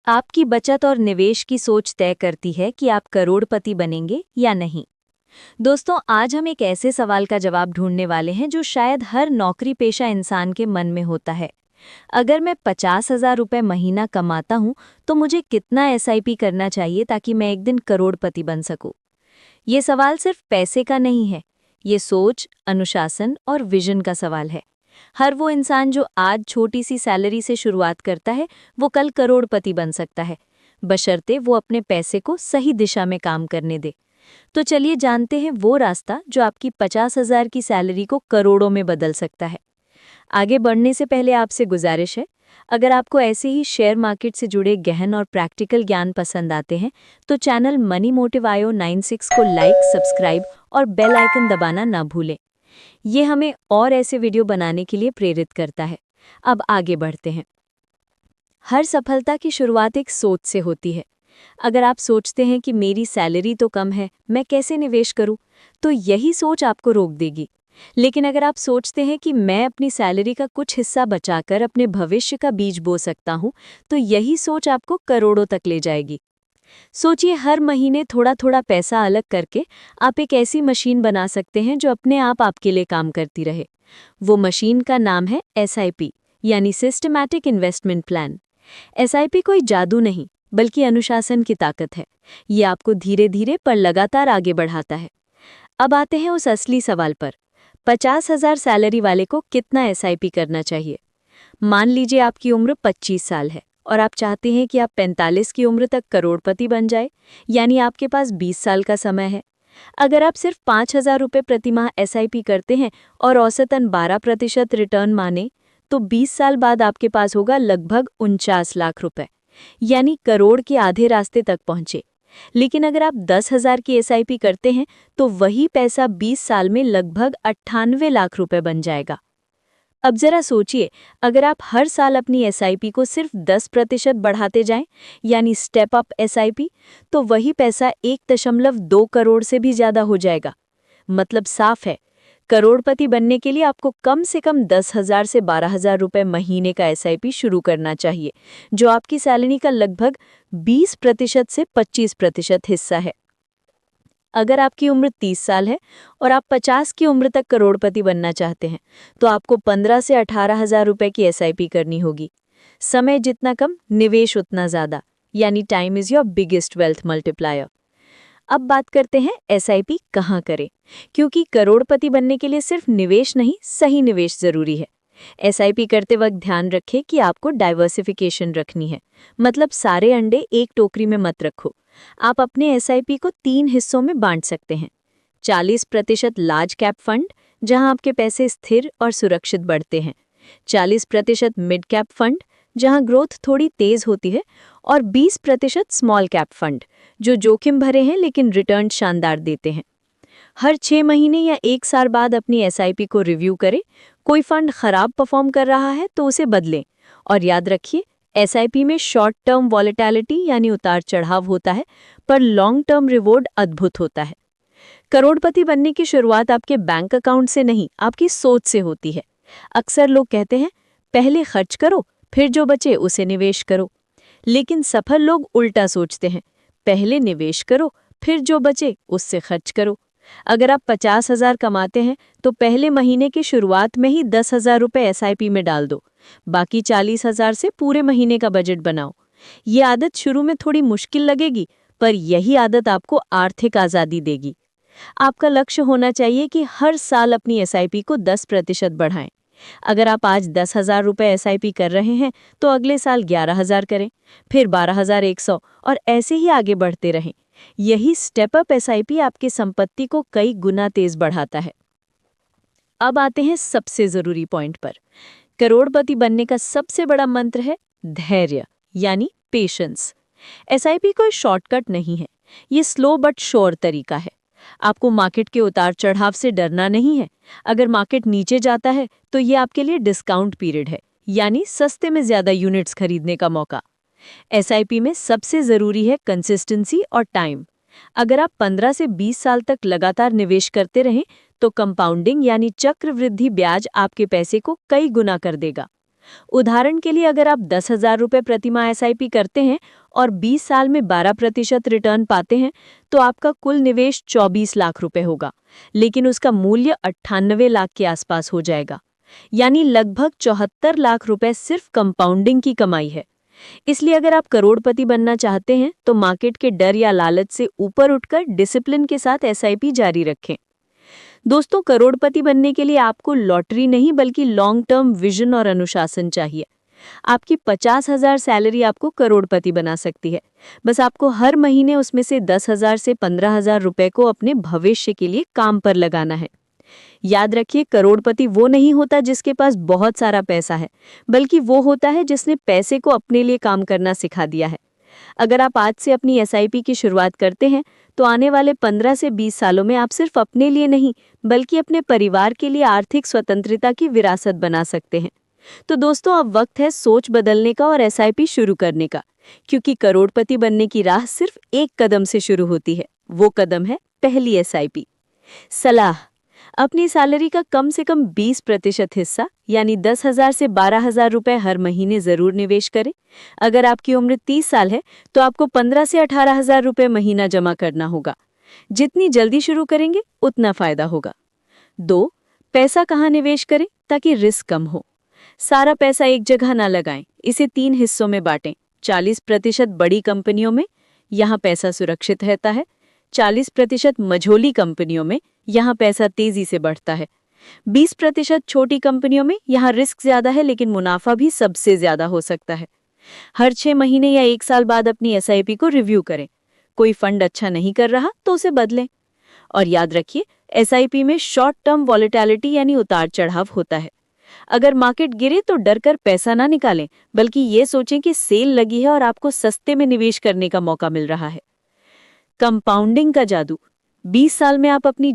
आपकी बचत और निवेश की सोच तय करती है कि आप करोड़पति बनेंगे या नहीं। दोस्तों, आज हम एक ऐसे सवाल का जवाब ढूंढने वाले हैं जो शायद हर नौकरी पेशा इंसान के मन में होता है। अगर मैं 50,000 रुपये महीना कमाता हूं तो मुझे कितना एसआईपी करना चाहिए ताकि मैं एक दिन करोड़पति बन सकूं? ये सवाल सिर्फ पैसे का नहीं है, ये सोच, अनुशासन और विजन का सवाल है। हर वो इंसान जो आज छोटी सी सैलरी से शुरुआत करता है, वो कल करोड़पति बन सकता है, बशर्ते वो अपने पैसे को सही दिशा में काम करने दे। तो चलिए जानते हैं वो रास्ता जो आपकी 50,000 की सैलरी को करोड़ों में बदल सकता है। आगे बढ़ने से पहले आपसे गुजारिश है, अगर आपको ऐसे ही शेयर मार्केट से जुड़े गहन और प्रैक्टिकल ज्ञान पसंद आते हैं तो चैनल मनी मोटिव आयो 96 को लाइक, सब्सक्राइब और बेल आइकन दबाना ना भूलें। ये हमें और ऐसे वीडियो बनाने के लिए प्रेरित करता है। अब आगे बढ़ते हैं। हर सफलता की शुरुआत एक सोच से होती है। अगर आप सोचते हैं कि मेरी सैलरी तो कम है, मैं कैसे निवेश करूं, तो यही सोच आपको रोक देगी। लेकिन अगर आप सोचते हैं कि मैं अपनी सैलरी का कुछ हिस्सा बचाकर अपने भविष्य का बीज बो सकता हूं, तो यही सोच आपको करोड़ों तक ले जाएगी। सोचिए, हर महीने थोड़ा थोड़ा पैसा अलग करके आप एक ऐसी मशीन बना सकते हैं जो अपने आप आपके लिए काम करती रहे। वो मशीन का नाम है एसआईपी, यानी सिस्टमैटिक इन्वेस्टमेंट प्लान। एसआईपी कोई जादू नहीं, बल्कि अनुशासन की ताकत है। ये आपको धीरे धीरे पर लगातार आगे बढ़ाता है। अब आते हैं उस असली सवाल पर, 50,000 सैलरी वाले को कितना एसआईपी करना चाहिए? मान लीजिए आपकी उम्र 25 साल है और आप चाहते हैं कि आप 45 की उम्र तक करोड़पति बन जाए, यानी आपके पास 20 साल का समय है। अगर आप सिर्फ 5,000 रुपये प्रति माह एसआईपी करते हैं और औसतन 12% रिटर्न माने, तो 20 साल बाद आपके पास होगा लगभग 49 लाख रुपए, यानी करोड़ के आधे रास्ते तक पहुंचे। लेकिन अगर आप 10,000 की एसआईपी करते हैं तो वही पैसा 20 साल में लगभग 98 लाख रुपए बन जाएगा। अब जरा सोचिए, अगर आप हर साल अपनी एसआईपी को सिर्फ 10% बढ़ाते जाएं, यानी स्टेप अप एसआईपी, तो वही पैसा 1.2 करोड़ से भी ज्यादा हो जाएगा। मतलब साफ है, करोड़पति बनने के लिए आपको कम से कम 10,000 से 12,000 रुपये महीने का एसआईपी शुरू करना चाहिए, जो आपकी सैलरी का लगभग 20% से 25% हिस्सा है। अगर आपकी उम्र 30 साल है और आप 50 की उम्र तक करोड़पति बनना चाहते हैं, तो आपको 15 से 18,000 रुपये की एसआईपी करनी होगी। समय जितना कम, निवेश उतना ज़्यादा, यानी time is your biggest wealth multiplier. अब बात करते हैं एसआईपी कहाँ करें, क्योंकि करोड़पति बनने के लिए सिर्फ निवेश नहीं, सही निवेश ज़रूरी है। एसआईपी करते वक्त ध्यान रखें कि आपको डाइवर्सिफिकेशन रखनी है, मतलब सारे अंडे एक टोकरी में मत रखो। आप अपने एसआईपी को 3 हिस्सों में बांट सकते हैं। 40% लार्ज कैप फंड, जहां आपके पैसे स्थिर और सुरक्षित बढ़ते हैं। 40% मिड कैप फंड, जहां ग्रोथ थोड़ी तेज होती है। और 20% स्मॉल कैप फंड, जो जोखिम भरे हैं लेकिन रिटर्न शानदार देते हैं। हर 6 महीने या 1 साल बाद अपनी एसआईपी को रिव्यू करें। कोई फंड खराब परफॉर्म कर रहा है तो उसे बदलें। और याद रखिए, एसआईपी में शॉर्ट टर्म वॉलेटिलिटी यानी उतार चढ़ाव होता है, पर लॉन्ग टर्म रिवॉर्ड अद्भुत होता है। करोड़पति बनने की शुरुआत आपके बैंक अकाउंट से नहीं, आपकी सोच से होती है। अक्सर लोग कहते हैं, पहले खर्च करो, फिर जो बचे उसे निवेश करो। लेकिन सफल लोग उल्टा सोचते हैं, पहले निवेश करो, फिर जो बचे उससे खर्च करो। अगर आप 50,000 कमाते हैं तो पहले महीने की शुरुआत में ही 10,000 रुपये एसआईपी में डाल दो। बाकी 40,000 से पूरे महीने का बजट बनाओ। ये आदत शुरू में थोड़ी मुश्किल लगेगी, पर यही आदत आपको आर्थिक आज़ादी देगी। आपका लक्ष्य होना चाहिए कि हर साल अपनी एसआईपी को 10% बढ़ाएं। अगर आप आज 10,000 रुपये एसआईपी कर रहे हैं तो अगले साल 11,000 करें, फिर 12,100 और ऐसे ही आगे बढ़ते रहें। यही स्टेप अप एसआईपी आपकी संपत्ति को कई गुना तेज बढ़ाता है। अब आते हैं सबसे जरूरी पॉइंट पर। करोड़पति बनने का सबसे बड़ा मंत्र है धैर्य, यानी पेशेंस। एसआईपी कोई शॉर्टकट नहीं है, ये स्लो बट श्योर तरीका है। आपको मार्केट के उतार चढ़ाव से डरना नहीं है। अगर मार्केट नीचे जाता है तो ये आपके लिए डिस्काउंट पीरियड है, यानी सस्ते में ज्यादा यूनिट्स खरीदने का मौका। एसआईपी में सबसे जरूरी है कंसिस्टेंसी और टाइम। अगर आप 15 से 20 साल तक लगातार निवेश करते रहें तो कंपाउंडिंग यानी चक्रवृद्धि ब्याज आपके पैसे को कई गुना कर देगा। उदाहरण के लिए अगर आप 10,000 रुपये प्रति माह एसआईपी करते हैं और 20 साल में 12% रिटर्न पाते हैं तो आपका कुल निवेश 24 लाख रुपए होगा, लेकिन उसका मूल्य 98 लाख के आसपास हो जाएगा। यानी लगभग 74 लाख रुपए सिर्फ कंपाउंडिंग की कमाई है। इसलिए अगर आप करोड़पति बनना चाहते हैं तो मार्केट के डर या लालच से ऊपर उठकर डिसिप्लिन के साथ एसआईपी जारी रखें। दोस्तों, करोड़पति बनने के लिए आपको लॉटरी नहीं बल्कि लॉन्ग टर्म विजन और अनुशासन चाहिए। आपकी 50,000 सैलरी आपको करोड़पति बना सकती है। बस आपको हर महीने उसमें से 10,000 से 15,000 रुपए को अपने भविष्य के लिए काम पर लगाना है। याद रखिए, करोड़पति वो नहीं होता जिसके पास बहुत सारा पैसा है, बल्कि वो होता है जिसने पैसे को अपने लिए काम करना सिखा दिया है। अगर आप आज से अपनी एसआईपी की शुरुआत करते हैं तो आने वाले 15 से 20 सालों में आप सिर्फ अपने लिए नहीं बल्कि अपने परिवार के लिए आर्थिक स्वतंत्रता की विरासत बना सकते हैं। तो दोस्तों, अब वक्त है सोच बदलने का और एसआईपी शुरू करने का, क्योंकि करोड़पति बनने की राह सिर्फ एक कदम से शुरू होती है। वो कदम है पहली एसआईपी। सलाह: अपनी सैलरी का कम से कम 20% हिस्सा यानी 10,000 से 12,000 रुपए हर महीने जरूर निवेश करें। अगर आपकी उम्र 30 साल है तो आपको 15 से 18,000 रुपए महीना जमा करना होगा। जितनी जल्दी शुरू करेंगे उतना फायदा होगा। 2. पैसा कहाँ निवेश करें ताकि रिस्क कम हो। सारा पैसा एक जगह ना लगाएं, इसे 3 हिस्सों में बांटें। 40% बड़ी कंपनियों में, यहाँ पैसा सुरक्षित रहता है। 40% मझोली कंपनियों में, यहाँ पैसा तेजी से बढ़ता है। 20% छोटी कंपनियों में, यहाँ रिस्क ज्यादा है लेकिन मुनाफा भी सबसे ज्यादा हो सकता है। हर 6 महीने या 1 साल बाद अपनी एसआईपी को रिव्यू करें। कोई फंड अच्छा नहीं कर रहा तो उसे बदलें। और याद रखिए, एसआईपी में शॉर्ट टर्म वॉलेटिलिटी यानी उतार चढ़ाव होता है। अगर मार्केट गिरे तो डरकर पैसा ना निकालें, बल्कि ये सोचें कि सेल लगी है और आपको सस्ते में निवेश करने का मौका मिल रहा है। कंपाउंडिंग का जादू: 20 साल में आप अपनी